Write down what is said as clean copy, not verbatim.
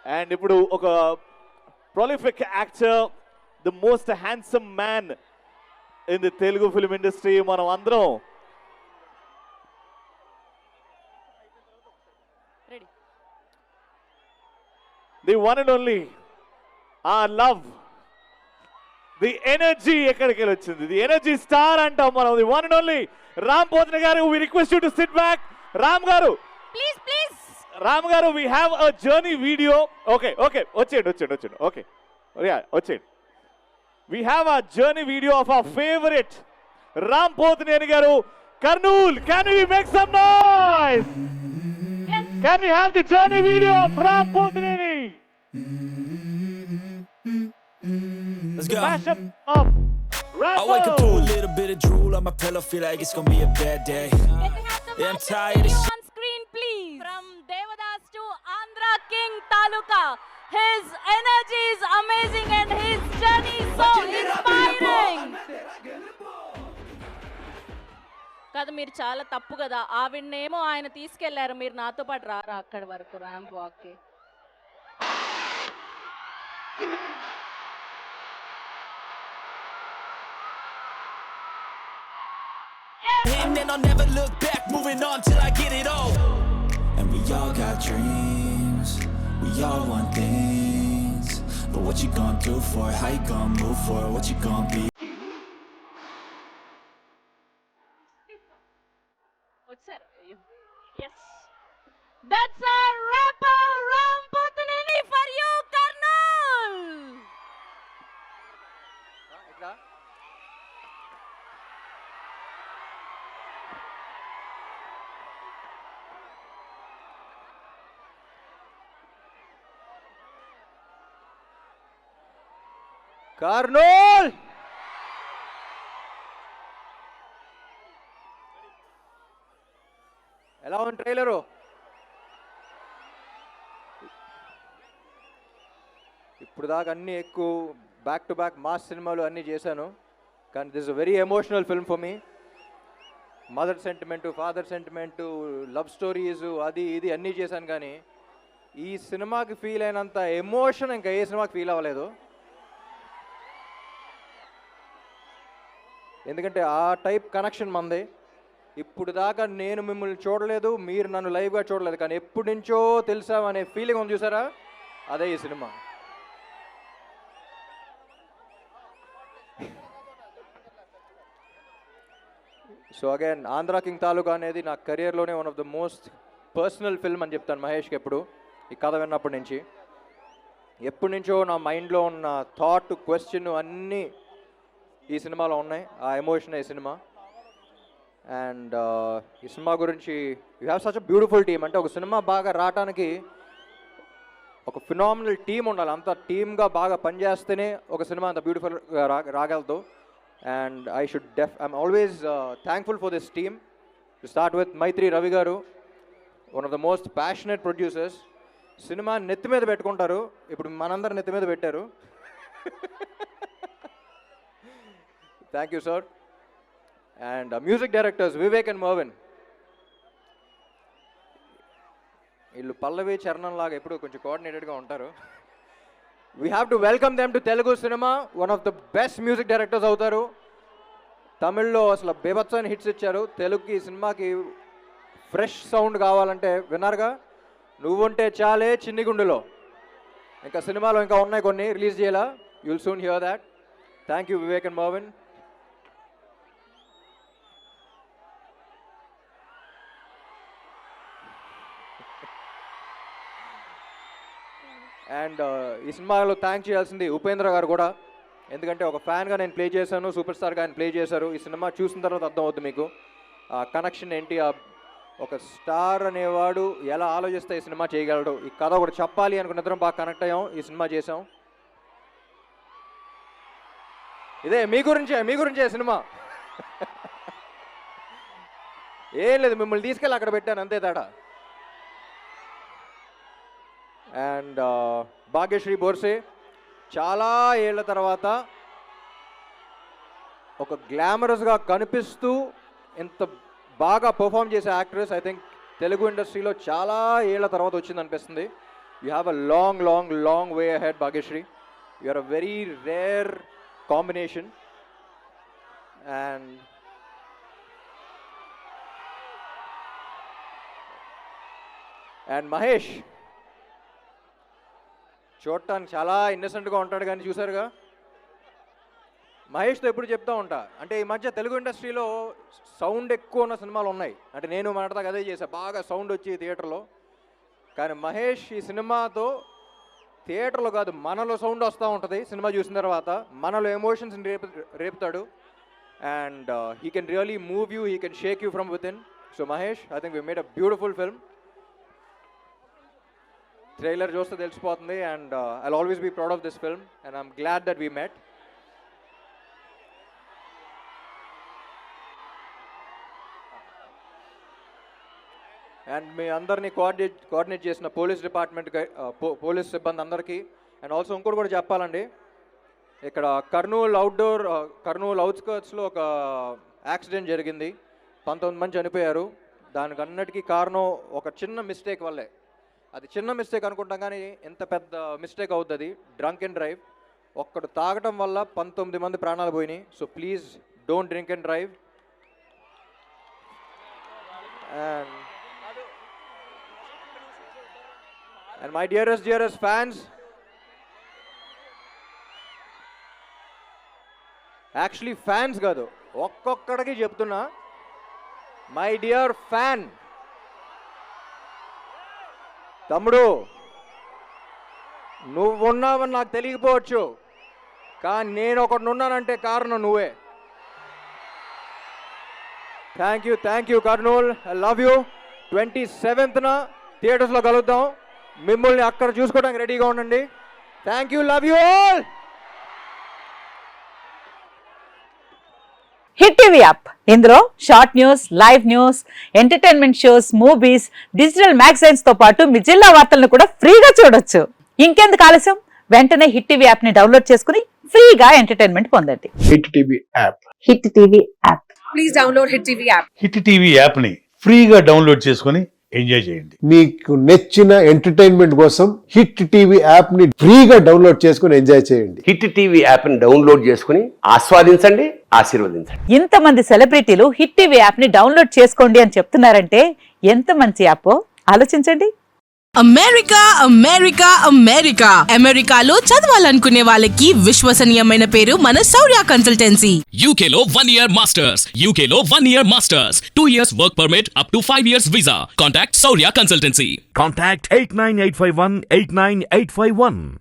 And ఇప్పుడు ఒక prolific actor, the most handsome man in the Telugu film industry, మనం అందరం ready the one and only our love, the energy ఎక్కడికి వచ్చింది, the energy star అంటాం మనం, the one and only Ram Pothina గారు. we request you to sit back. Ram గారు please please Ram గారు, we have a journey video. okay వచ్చేయండి okay yeah వచ్చేయండి. we have a journey video of our favorite Ram Pothineni గారు, Kurnool. can we make some noise? can we have the journey video of Ram Potineni? Let's go. Mashup of I wake up to a little bit of drool on my pillow, feel like it's gonna be a bad day. Yeah, I'm tired of shit. on screen please. From Devadas to Andhra King Taluka, his energy is amazing and his journey is so inspiring. కదా మీరు చాలా తప్పు కదా, ఆవిడనేమో ఆయన తీసుకెళ్లారు, మీరు నాతో పాటు రారా అక్కడి వరకు ramp వాక్కి. And then I'll never look back, moving on till I get it all. And we all got dreams, we all want things. But what you gonna do for it? How you gonna move for it? What you gonna be? వచ్చారు. Yes. That's a rapper Ram Potineni for you, Kurnool. Kurnool! ఎలా ఉంది trailer? ఇప్పుడు దాకా అన్నీ ఎక్కువ back to back mass సినిమాలు అన్నీ చేశాను, కానీ this a very emotional film for me. Mother sentiment, father sentiment, love stories, అది ఇది అన్నీ చేశాను, కానీ ఈ సినిమాకి ఫీల్ అయినంత ఎమోషన్ ఇంకా ఏ సినిమాకి ఫీల్ అవ్వలేదు. ఎందుకంటే ఆ టైప్ కనెక్షన్ మంది. ఇప్పుడు దాకా నేను మిమ్మల్ని చూడలేదు, మీరు నన్ను లైవ్గా చూడలేదు, కానీ ఎప్పటి నుంచో తెలుసామనే ఫీలింగ్ ఉంది చూసారా, అదే ఈ సినిమా. So again Andhra King Taluka అనేది నా కెరియర్లోనే one of the most personal film అని చెప్తాను మహేష్కి ఎప్పుడు. ఈ కథ విన్నప్పటి నుంచి ఎప్పటి నుంచో నా మైండ్లో ఉన్న థాట్, క్వశ్చన్ అన్నీ ఈ సినిమాలో ఉన్నాయి. ఆ ఎమోషన్ ఈ సినిమా. అండ్ ఈ సినిమా గురించి you have such a beautiful team. అంటే ఒక సినిమా బాగా రావటానికి ఒక ఫినామినల్ టీమ్ ఉండాలి. అంత టీమ్గా బాగా పనిచేస్తేనే ఒక సినిమా అంత బ్యూటిఫుల్గా రాగలదు. And I'm always thankful for this team. To start with Mythri Ravi garu, one of the most passionate producers. సినిమా నెత్తి మీద పెట్టుకుంటారు, ఇప్పుడు మనందరం నెత్తి మీద పెట్టారు. Thank you sir. And music directors Vivek and Mervin, వీళ్ళు పల్లవి చరణం లాగా ఎప్పుడు కొంచెం కోఆర్డినేటెడ్గా ఉంటారు. We have to welcome them to Telugu cinema. One of the best music directors అవుతారు. తమిళ్లో అసలు బేబత్సని హిట్స్ ఇచ్చారు. తెలుగుకి ఈ సినిమాకి ఫ్రెష్ సౌండ్ కావాలంటే విన్నారుగా, నువ్వుంటే చాలే చిన్ని గుండెలో. ఇంకా సినిమాలో ఇంకా ఉన్నాయి కొన్ని, రిలీజ్ చేయాలా. You'll soon here that. Thank you Vivek and Marvin. And ఈ సినిమాలో థ్యాంక్ చేయాల్సింది ఉపేంద్ర గారు కూడా. ఎందుకంటే ఒక ఫ్యాన్గా నేను ప్లే చేశాను, సూపర్ స్టార్గా ఆయన ప్లే చేశారు. ఈ సినిమా చూసిన తర్వాత అర్థమవుతుంది మీకు ఆ కనెక్షన్ ఏంటి. ఒక స్టార్ అనేవాడు ఎలా ఆలోచిస్తే ఈ సినిమా చేయగలడు. ఈ కథ ఒకటి చెప్పాలి అనుకున్న ఇద్దరం బాగా కనెక్ట్ అయ్యాం, ఈ సినిమా చేసాం. ఇదే మీ గురించే సినిమా. ఏం లేదు, మిమ్మల్ని తీసుకెళ్ళి అక్కడ పెట్టాను అంతే తేడా. అండ్ భాగ్యశ్రీ బోర్సే చాలా ఏళ్ల తర్వాత ఒక గ్లామరస్గా కనిపిస్తూ ఇంత బాగా పర్ఫామ్ చేసే యాక్ట్రెస్ ఐ థింక్ తెలుగు ఇండస్ట్రీలో చాలా ఏళ్ల తర్వాత వచ్చింది అనిపిస్తుంది. You have a long way ahead, Bhagyashree. You are a very rare combination. And Mahesh, చూడటానికి చాలా ఇన్నసెంట్గా ఉంటాడు కానీ చూసారుగా, మహేష్తో ఎప్పుడు చెప్తా ఉంటా, అంటే ఈ మధ్య తెలుగు ఇండస్ట్రీలో సౌండ్ ఎక్కువ ఉన్న సినిమాలు ఉన్నాయి, అంటే నేను మాట్లాడతా అదే చేశా, బాగా సౌండ్ వచ్చి థియేటర్లో. కానీ మహేష్ ఈ సినిమాతో థియేటర్లో కాదు మనలో సౌండ్ వస్తూ ఉంటుంది. సినిమా చూసిన తర్వాత మనలో ఎమోషన్స్ని రేపుతాడు. And he can really move you, he can shake you from within. So Mahesh, I think we made a beautiful film. Trailer చూస్తే తెలిసిపోతుంది. And I'll always be proud of this film and I'm glad that we met. And మీ అందరినీ coordinate చేసిన police department, police సిబ్బంది అందరికీ. And also ఇంకోటి కూడా చెప్పాలండి, ఇక్కడ కర్నూలు అవుట్స్కర్ట్స్లో ఒక యాక్సిడెంట్ జరిగింది, 19 మంది చనిపోయారు. దానికి అన్నిటికీ కారణం ఒక చిన్న మిస్టేక్ వల్లే. అది చిన్న మిస్టేక్ అనుకుంటాం కానీ ఎంత పెద్ద మిస్టేక్ అవుతుంది. డ్రంక్ అండ్ డ్రైవ్, ఒక్కడు తాగటం వల్ల 19 మంది ప్రాణాలు పోయినాయి. So please don't drink and drive. And my dearest fans, actually fans కాదు, ఒక్కొక్కడికి చెప్తున్నా, మై డియర్ ఫ్యాన్, తమ్ముడు నువ్వున్నావని నాకు తెలియకపోవచ్చు, కానీ నేను ఒకటి ఉన్నానంటే కారణం నువ్వే. Thank you Kurnool, I love you. 27th థియేటర్స్లో కలుద్దాం. మిమ్మల్ని అక్కడ చూసుకోవడానికి రెడీగా ఉండండి. Thank you, love you all. Hit TV app, ఇందులో short news, live news, entertainment shows, movies, digital magazines తో పాటు మీ జిల్లా వార్తలను కూడా ఫ్రీగా చూడొచ్చు. ఇంకెందుకు ఆలస్యం, వెంటనే హిట్ టీవీ యాప్ ని డౌన్లోడ్ చేసుకుని ఫ్రీగా ఎంటర్టైన్మెంట్ పొందండి. Hit TV app, hit TV app, please download hit TV app. Hit TV app ని ఫ్రీగా డౌన్లోడ్ చేసుకుని ఎంజాయ్ చేయండి. మీకు నచ్చిన ఎంటర్టైన్మెంట్ కోసం హిట్ టీవీ యాప్ ని ఫ్రీగా డౌన్లోడ్ చేసుకుని ఎంజాయ్ చేయండి. హిట్ టీవీ యాప్ ని డౌన్లోడ్ చేసుకుని ఆస్వాదించండి, ఆశీర్వదించండి. ఇంతమంది సెలబ్రిటీలు హిట్ టీవీ యాప్ ని డౌన్లోడ్ చేసుకోండి అని చెప్తున్నారంటే ఎంత మంచి యాప్ ఆలోచించండి. అమెరికాలో చదవాలనుకునే వాళ్ళకి విశ్వసనీయమైన పేరు మన శౌర్య కన్సల్టెన్సీ. UK లో 1 year masters, UK లో 1 year masters, 2 years work permit up to 5 years visa. Contact Saurya Consultancy. Contact 89851 89851.